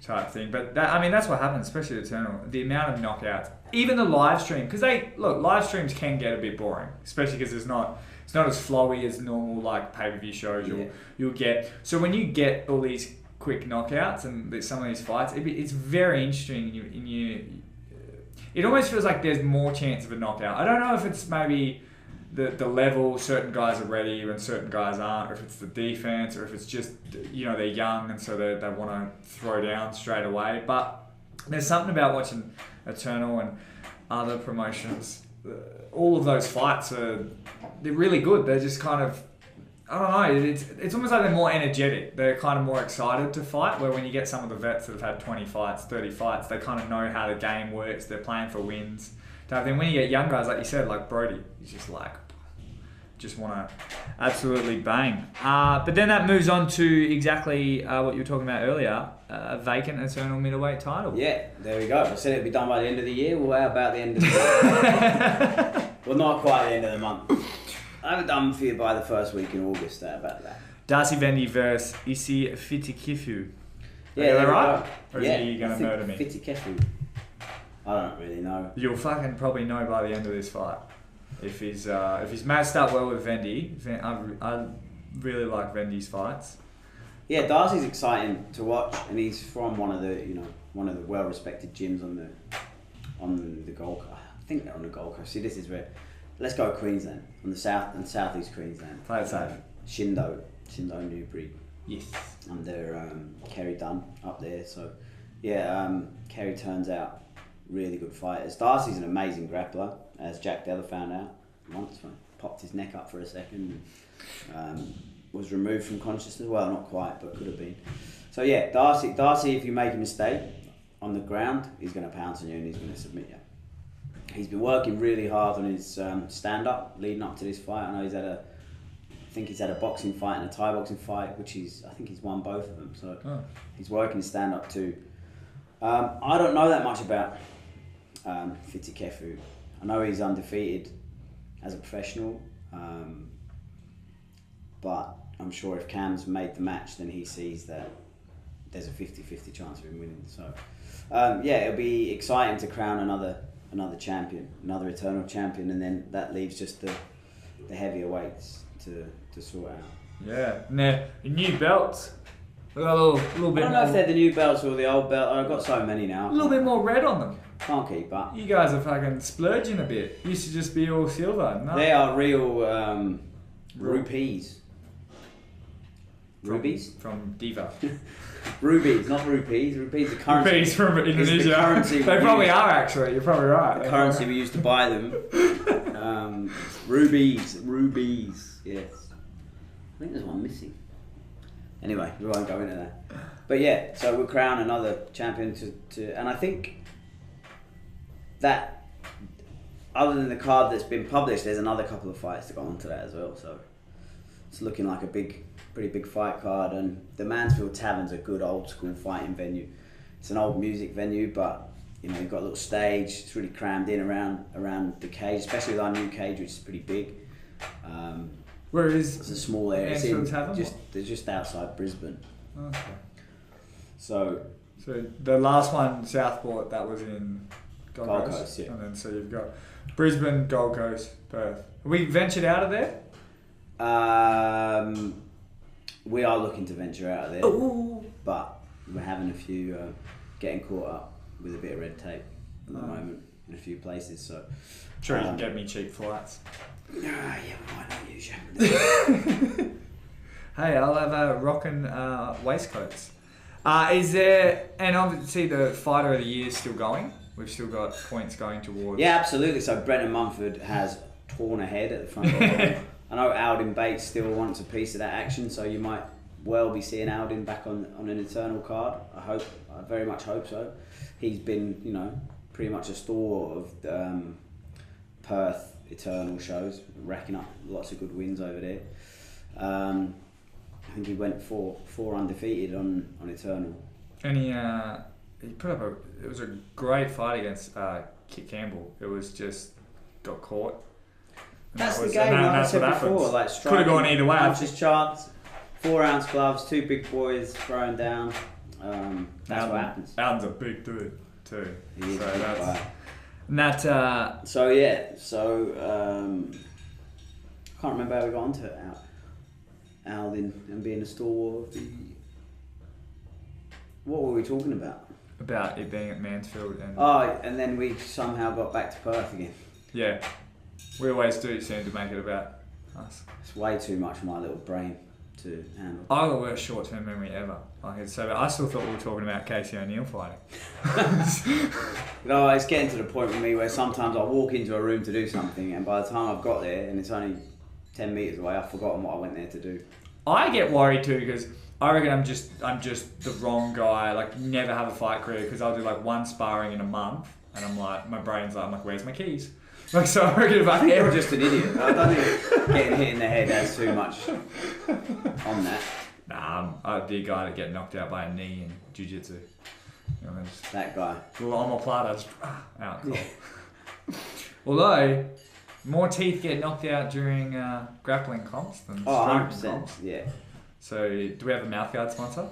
type thing. But that's what happens, especially Eternal. The amount of knockouts, even the live stream, because live streams can get a bit boring, especially because it's not as flowy as normal like pay-per-view shows you'll get. So when you get all these quick knockouts and some of these fights, it's very interesting. It almost feels like there's more chance of a knockout. I don't know if it's maybe the level certain guys are ready and certain guys aren't, or if it's the defense, or if it's just they're young and so they want to throw down straight away. But there's something about watching Eternal and other promotions. All of those fights they're really good. They're just kind of, I don't know, it's almost like they're more energetic. They're kind of more excited to fight, where when you get some of the vets that have had 20 fights, 30 fights, they kind of know how the game works. They're playing for wins. Then when you get young guys, like you said, like Brody, he's just like, just want to absolutely bang. But then that moves on to exactly what you were talking about earlier, a vacant Eternal middleweight title. Yeah, there we go. I said it'd be done by the end of the year. Well, how about the end of the month? Well, not quite the end of the month. I have it done for you by the first week in August. How about that? Darcy Vendy versus Isi Fitikifu. Yeah, is that right? Go. Or is he going to murder me? Fitikifu. I don't really know. You'll fucking probably know by the end of this fight. If he's matched up well with Vendy, I really like Vendy's fights. Yeah, Darcy's exciting to watch, and he's from one of the well-respected gyms on the Gold Coast. I think they're on the Gold Coast. See, this is where. Let's go Queensland, on the southeast Queensland. Play it safe. Shindo Newbury. Yes. Under Kerry Dunn up there. So, yeah, Kerry turns out really good fighters. Darcy's an amazing grappler, as Jack Della found out once. Popped his neck up for a second. Was removed from consciousness. Well, not quite, but could have been. So yeah, Darcy, if you make a mistake on the ground, he's going to pounce on you and he's going to submit you. He's been working really hard on his stand-up leading up to this fight. I know he's had a boxing fight and a Thai boxing fight, which I think he's won both of them. So he's working his stand-up too. I don't know that much about Fitikefu. I know he's undefeated as a professional, but I'm sure if Cam's made the match, then he sees that there's a 50-50 chance of him winning. So, yeah, it'll be exciting to crown another champion, another Eternal champion, and then that leaves just the heavier weights to sort out. Yeah, now new belts. We got a little bit. I don't know if they're the new belts or the old belt. I've got so many now. A little bit more red on them. Can't keep up. You guys are fucking splurging a bit. Used to just be all silver. No. They are real rupees. Rubies? From Diva. Rubies, not rupees. Rupees are currency. Rupees from Indonesia. The currency they probably are actually. You're probably right. The currency we used to buy them. Rubies. Yes. I think there's one missing. Anyway, we won't go into that. But yeah, so we'll crown another champion to and I think that other than the card that's been published, there's another couple of fights to go on to that as well. So it's looking like a pretty big fight card, and the Mansfield Tavern's a good old school fighting venue. It's an old music venue, but you've got a little stage. It's really crammed in around the cage, especially with our new cage, which is pretty big. Where is it's a small area. Mansfield Tavern? They're just outside Brisbane. Okay. So the last one, Southport, that was in Gold Coast, yeah. And then so you've got Brisbane, Gold Coast, Perth. Have we ventured out of there? We are looking to venture out of there. Ooh. But we're having a few getting caught up with a bit of red tape at the moment in a few places. So sure, you can get me cheap flights. Yeah, why not use you? Hey, I'll have rockin' waistcoats. Is there, and obviously the Fighter of the Year is still going. We've still got points going towards. Yeah, absolutely. So Brendan Mumford has torn ahead at the front of the line. I know Aldin Bates still wants a piece of that action, so you might well be seeing Aldin back on an Eternal card. I very much hope so. He's been, pretty much a stalwart of Perth Eternal shows, racking up lots of good wins over there. I think he went four undefeated on Eternal. And he put up it was a great fight against Kit Campbell. It was just got caught. That's the game, like I said before. Like could have gone either way. Punches chance, 4 ounce gloves, 2 big boys throwing down. That's what happens. Alden's a big dude too. He is So a big that's guy. and that. So yeah, I can't remember how we got onto it. Alden and being a stalwart of the. What were we talking about? About it being at Mansfield and And then we somehow got back to Perth again. yeah, we always do seem to make it about us. It's way too much for my little brain to handle. I got the worst short-term memory ever. Like it's so bad. I still thought we were talking about Casey O'Neill fighting. You know, it's getting to the point with me where sometimes I walk into a room to do something, and by the time I've got there and it's only 10 metres away, I've forgotten what I went there to do. I get worried too because I reckon I'm just the wrong guy. Like never have a fight career because I'll do like one sparring in a month, and I'm like my brain's like I'm like where's my keys? Like so I reckon if I You're ever just an idiot. I don't think getting hit in the head has too much on that. Nah, I'd be a guy that get knocked out by a knee in jiu-jitsu. You know, just That guy. little omoplata, just out. Cool. Although, more teeth get knocked out during grappling comps than striking 100%. comps. Yeah. So, do we have a mouthguard sponsor?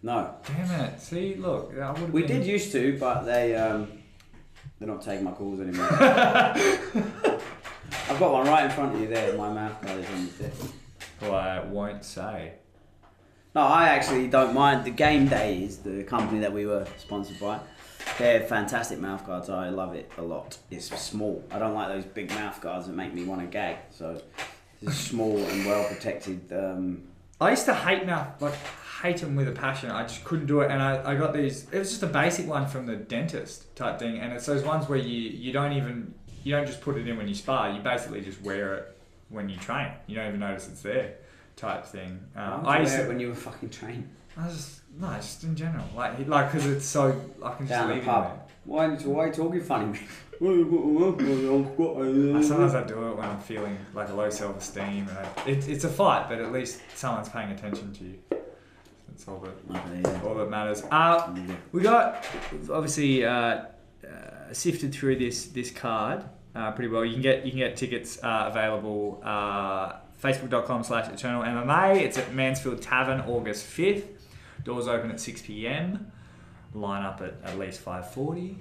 No. Damn it! See, look, I would. We did used to, but they're not taking my calls anymore. I've got one right in front of you there. My mouth guard is on the desk. Well, I won't say. No, I actually don't mind. The Game Day is the company that we were sponsored by. They're fantastic mouth guards. I love it a lot. It's small. I don't like those big mouth guards that make me want to gag. So it's small and well protected. I used to hate them with a passion. I just couldn't do it, and I got these. It was just a basic one from the dentist type thing, and it's those ones where you don't just put it in when you spar. You basically just wear it when you train. You don't even notice it's there, type thing. I used to when you were fucking trained. Just in general, like because it's so I can just Down leave the it pub. there. Why are you talking funny? Sometimes I do it when I'm feeling like a low self-esteem, and it's a fight, but at least someone's paying attention to you. That's all that matters. We got obviously sifted through this card pretty well. You can get tickets available facebook.com/Eternal MMA. It's at Mansfield Tavern August 5th. Doors open at 6 p.m. Line up at least 5:40.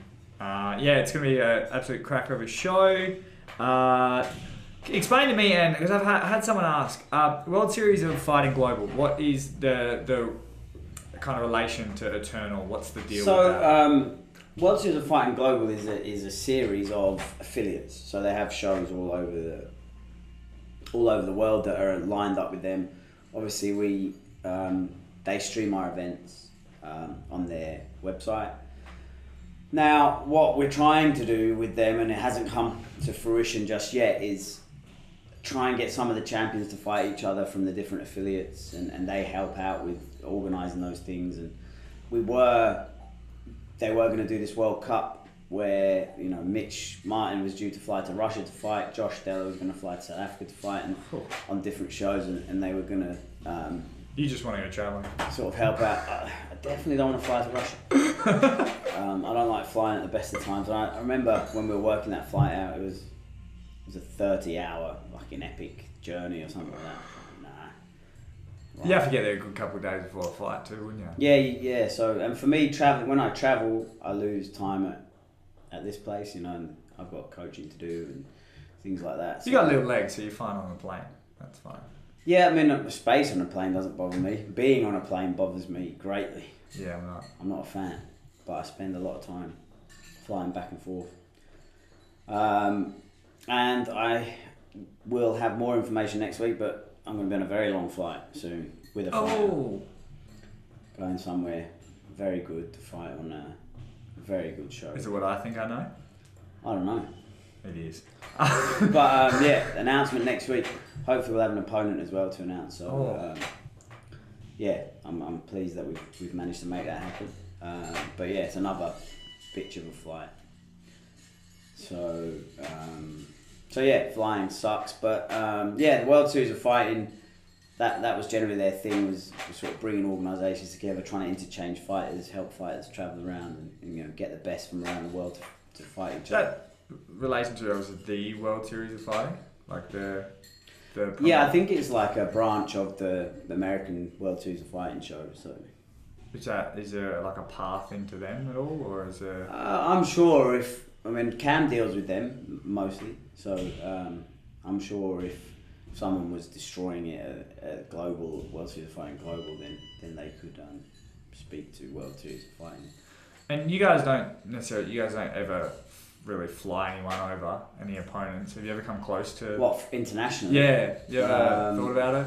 It's going to be an absolute cracker of a show. Explain to me, and because I've had someone ask, World Series of Fighting Global, what is the kind of relation to Eternal? What's the deal with that? World Series of Fighting Global is a series of affiliates. So they have shows all over the world that are lined up with them. Obviously, they stream our events on their website. Now, what we're trying to do with them, and it hasn't come to fruition just yet, is try and get some of the champions to fight each other from the different affiliates, and they help out with organising those things. And they were going to do this World Cup where Mitch Martin was due to fly to Russia to fight, Josh Della was going to fly to South Africa to fight, and on different shows, and they were going to. You just want to go travelling. Sort of help out. I definitely don't want to fly to Russia. I don't like flying at the best of times. And I remember when we were working that flight out, it was a 30-hour fucking epic journey or something like that. Nah. Right. You have to get there a good couple of days before a flight too, wouldn't you? Yeah. So, and for me, when I travel, I lose time at this place, and I've got coaching to do and things like that. So, you got little legs, so you're fine on the plane. That's fine. Yeah, I mean, space on a plane doesn't bother me. Being on a plane bothers me greatly. Yeah, I'm not a fan, but I spend a lot of time flying back and forth. And I will have more information next week, but I'm going to be on a very long flight soon with a fighter. Going somewhere very good to fight on a very good show. Is it what I think I know? I don't know. It is. But announcement next week. Hopefully we'll have an opponent as well to announce. So I'm pleased that we've managed to make that happen. But it's another bitch of a flight. So flying sucks. But the World Series of Fighting, that was generally their thing, was sort of bringing organisations together, trying to interchange fighters, help fighters travel around, and get the best from around the world to fight each other. That relation to the World Series of Fighting, like the. Yeah, I think it's like a branch of the American World Series of Fighting show. So. Is there like a path into them at all, or is there? I'm sure Cam deals with them mostly, so I'm sure if someone was destroying it at global, World Series of Fighting Global, then they could speak to World Series of Fighting. And you guys don't ever really fly anyone over, any opponents. Have you ever come close to? What, internationally? Yeah, you ever thought about it?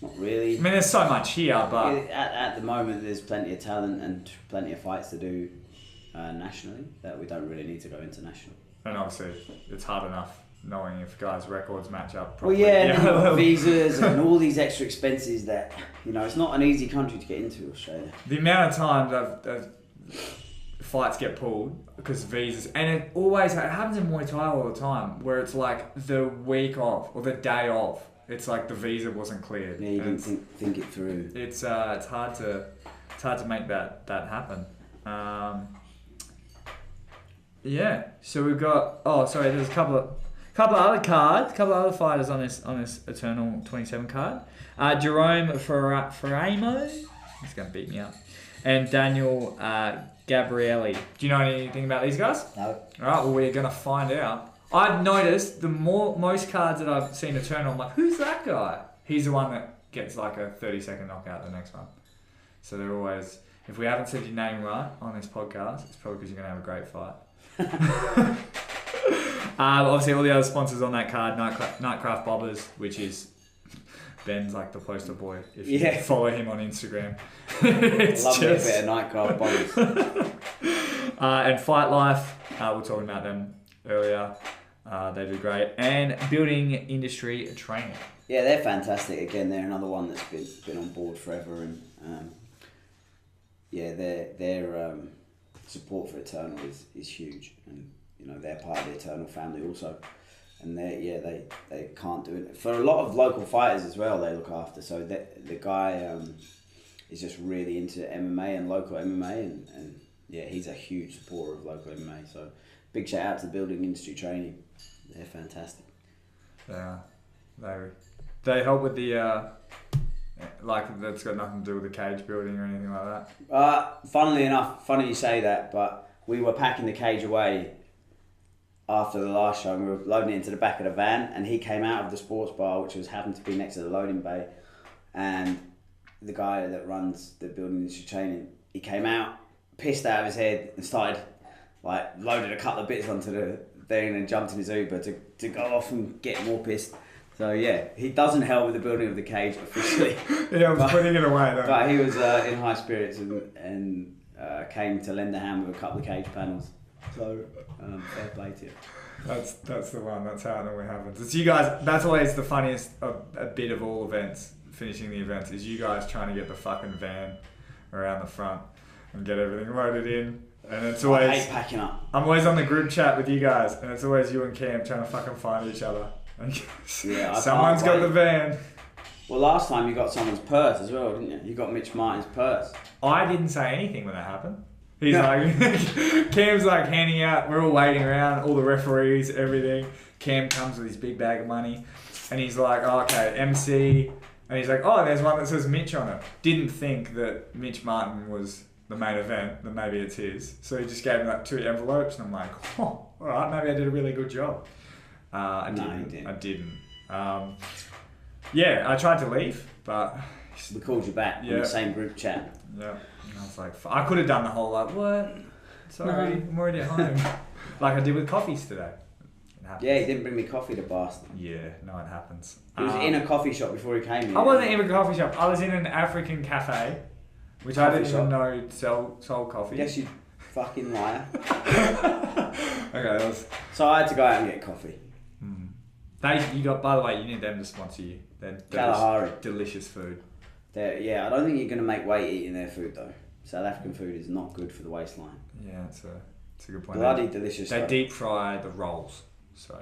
Not really. I mean, there's so much here, but at the moment there's plenty of talent and plenty of fights to do nationally that we don't really need to go international. and obviously it's hard enough knowing if guys' records match up Well, properly. yeah, and visas and all these extra expenses that, it's not an easy country to get into, Australia. The amount of times fights get pulled because of visas, and it happens in Muay Thai all the time, where it's like the week off or the day off, it's like the visa wasn't cleared. Yeah, you didn't think it through. It's hard to make that happen. Yeah, so we've got. Oh, sorry. There's a couple other fighters on this Eternal 27 card. Jerome Ferramo, he's gonna beat me up, and Daniel Gabrielli. Do you know anything about these guys? No. All right. Well, we're gonna find out. I've noticed most cards that I've seen Eternal, I'm like, who's that guy? He's the one that gets like a 30-second knockout the next one. So they're always. If we haven't said your name right on this podcast, it's probably because you're gonna have a great fight. Obviously all the other sponsors on that card, Nightcraft Bobbers, which is Ben's like the poster boy if you follow him on Instagram. It's love me a bit of Nightcraft Bobbers. And Fight Life, we were talking about them earlier, they do great, and Building Industry Training. Yeah, they're fantastic. Again, they're another one that's been on board forever, and their support for Eternal is huge, and they're part of the Eternal family also, and they can't do it for a lot of local fighters as well. They look after, so the guy is just really into MMA and local MMA, and he's a huge supporter of local MMA. So big shout out to Building Industry Training. They're fantastic. Yeah, they help with the. That's got nothing to do with the cage building or anything like that? Funnily enough, funny you say that, but we were packing the cage away after the last show, and we were loading it into the back of the van, and he came out of the sports bar, which happened to be next to the loading bay, and the guy that runs the Building Industry Training, he came out, pissed out of his head, and started, loaded a couple of bits onto the thing and jumped in his Uber to go off and get more pissed. So he doesn't help with the building of the cage officially. I was putting it away though. But he was in high spirits and came to lend a hand with a couple of cage panels. So fair play to you. That's the one. That's how it normally happens. It's you guys. That's always the funniest a bit of all events. Finishing the events is you guys trying to get the fucking van around the front and get everything loaded in. And it's always. I hate packing up. I'm always on the group chat with you guys, and it's always you and Cam trying to fucking find each other. Someone's got the van. Well, last time you got someone's purse as well, didn't you? You got Mitch Martin's purse. I didn't say anything when that happened. He's Cam's handing out, we're all waiting around, all the referees, everything. Cam comes with his big bag of money, and he's like, oh, okay, MC. And he's like, oh, there's one that says Mitch on it. Didn't think that Mitch Martin was the main event, that maybe it's his. So he just gave me 2 envelopes, and I'm like, oh, all right, maybe I did a really good job. I didn't. I tried to leave, but we called you back on the same group chat. Yeah, and I was like, I could have done the whole what? Sorry, I'm already at home. Like I did with coffees today. Yeah, he didn't bring me coffee, the bastard. Yeah, no, it happens. He was in a coffee shop before he came here. I wasn't in a coffee shop. I was in an African cafe, which I didn't even know sold coffee. Yes, you fucking liar. Okay, so I had to go out and get coffee. By the way, you need them to sponsor you. They're Kalahari. Delicious food. I don't think you're going to make weight eating their food though. South African food is not good for the waistline. Yeah, it's a good point. Bloody delicious. They deep fry the rolls, so.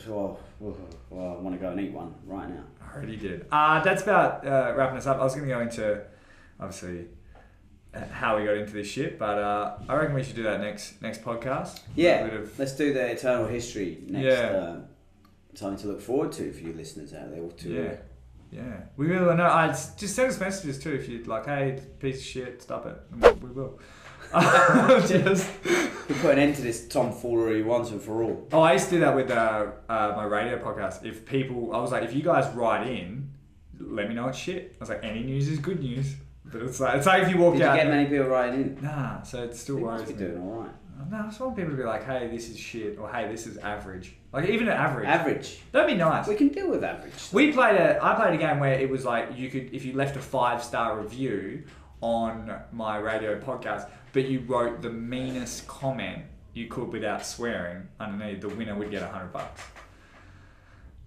Well, I want to go and eat one right now. I already did. That's about wrapping us up. I was going to go into, obviously, how we got into this shit, but I reckon we should do that next podcast. Yeah, let's do the Eternal history next. Yeah. Something to look forward to for you listeners out there. Yeah, we really know. I just send us messages too if you'd like. Hey, piece of shit, stop it. And we will. Just. We put an end to this tomfoolery once and for all. Oh, I used to do that with my radio podcast. If people, I was like, if you guys write in, let me know it's shit. I was like, any news is good news. But it's like if you walked out. Did you get many people writing in? Nah, so it still worries me. Doing all right. No, I just want people to be like, hey, this is shit, or hey, this is average. Like even an average. Average. That'd be nice. We can deal with average. I played a game where it was like you could, if you left a 5-star review on my radio podcast, but you wrote the meanest comment you could without swearing underneath, the winner would get $100.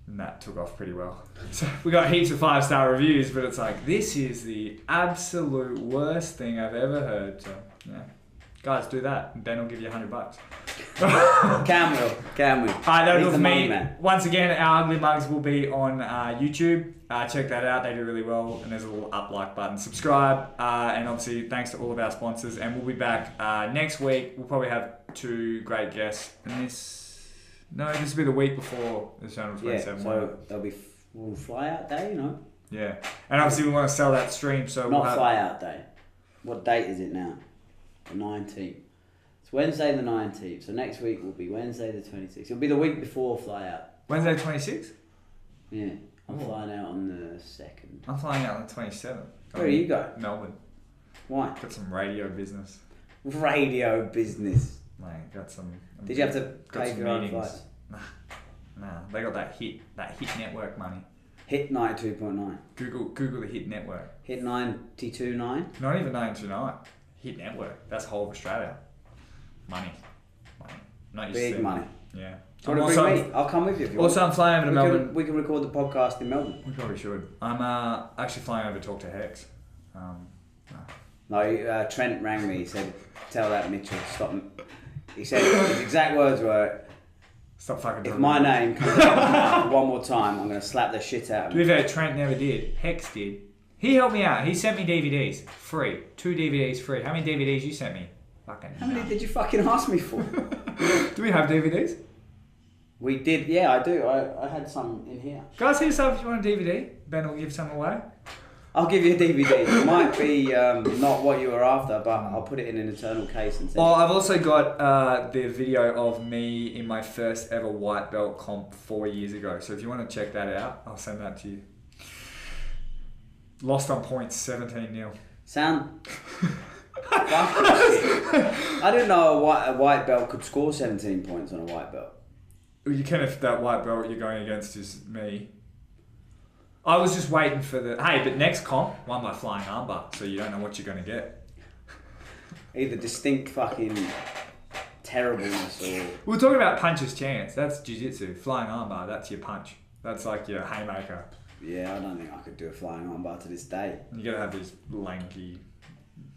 And that took off pretty well. So we got heaps of 5-star reviews, but it's like, this is the absolute worst thing I've ever heard. So yeah. Guys, do that, and Ben will give you $100. Can we? Alright, that'll do it for me. Man. Once again, our Ugly Mugs will be on YouTube. Check that out, they do really well, and there's a little like button. Subscribe, and obviously thanks to all of our sponsors, and we'll be back next week. We'll probably have 2 great guests, and this will be the week before the Channel 27. Yeah, so there'll be we'll fly out day, you know. Yeah, and obviously we want to sell that stream, so not fly out day. What date is it now? The 19th. It's Wednesday the 19th. So next week will be Wednesday the 26th. It'll be the week before fly out. Wednesday 26th? Yeah. I'm flying out on the 2nd. I'm flying out on the 27th. Where are you going? Melbourne. Why? Got some radio business. Radio business. Mate, got some... Did you have to pay for your own flights? Nah. They got that hit network money. Hit 92.9. Google the Hit Network. Hit 92.9? Not even 929. Hit Network. That's whole of Australia. Money. Not used Big to money. Yeah. Do you want to bring me? I'll come with you if you want. I'm flying over to Melbourne. We can record the podcast in Melbourne. We probably should. I'm actually flying over to talk to Hex. No, Trent rang me. He said, tell that Mitchell to stop. He said, his exact words were, stop fucking if my name comes up one more time, I'm going to slap the shit out of him. To be him. fair, Trent never did. Hex did. He helped me out. He sent me DVDs. Free. 2 DVDs free. How many DVDs you sent me? Fucking How many did you fucking ask me for? Do we have DVDs? We did, yeah, I do. I had some in here. Guys, hit us up if you want a DVD. Ben will give some away. I'll give you a DVD. It might be not what you were after, but I'll put it in an eternal case and send it. I've also got the video of me in my first ever white belt comp 4 years ago. So if you want to check that out, I'll send that to you. Lost on points, 17-0. Sound... I didn't know a white belt could score 17 points on a white belt. Well, you can if that white belt you're going against is me. I was just waiting for the... Hey, but next comp, won by flying armbar, so you don't know what you're going to get. Either distinct fucking terribleness or... We're talking about puncher's chance. That's jiu-jitsu. Flying armbar, that's your punch. That's like your haymaker. Yeah, I don't think I could do a flying armbar to this day. You gotta have these lanky...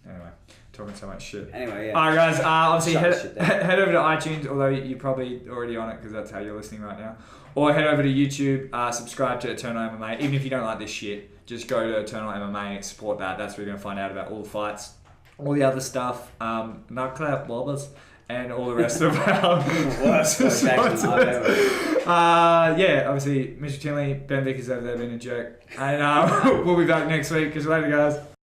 Anyway, talking so much shit. Anyway, yeah. Alright guys, obviously head over to iTunes, although you're probably already on it because that's how you're listening right now. Or head over to YouTube, subscribe to Eternal MMA. Even if you don't like this shit, just go to Eternal MMA, support that. That's where you're going to find out about all the fights, all the other stuff, nutclap bobbers, and all the rest of our sponsors. Yeah, obviously, Mr. Tinley, Ben Vickers over there being a jerk. And we'll be back next week. Catch you later, guys.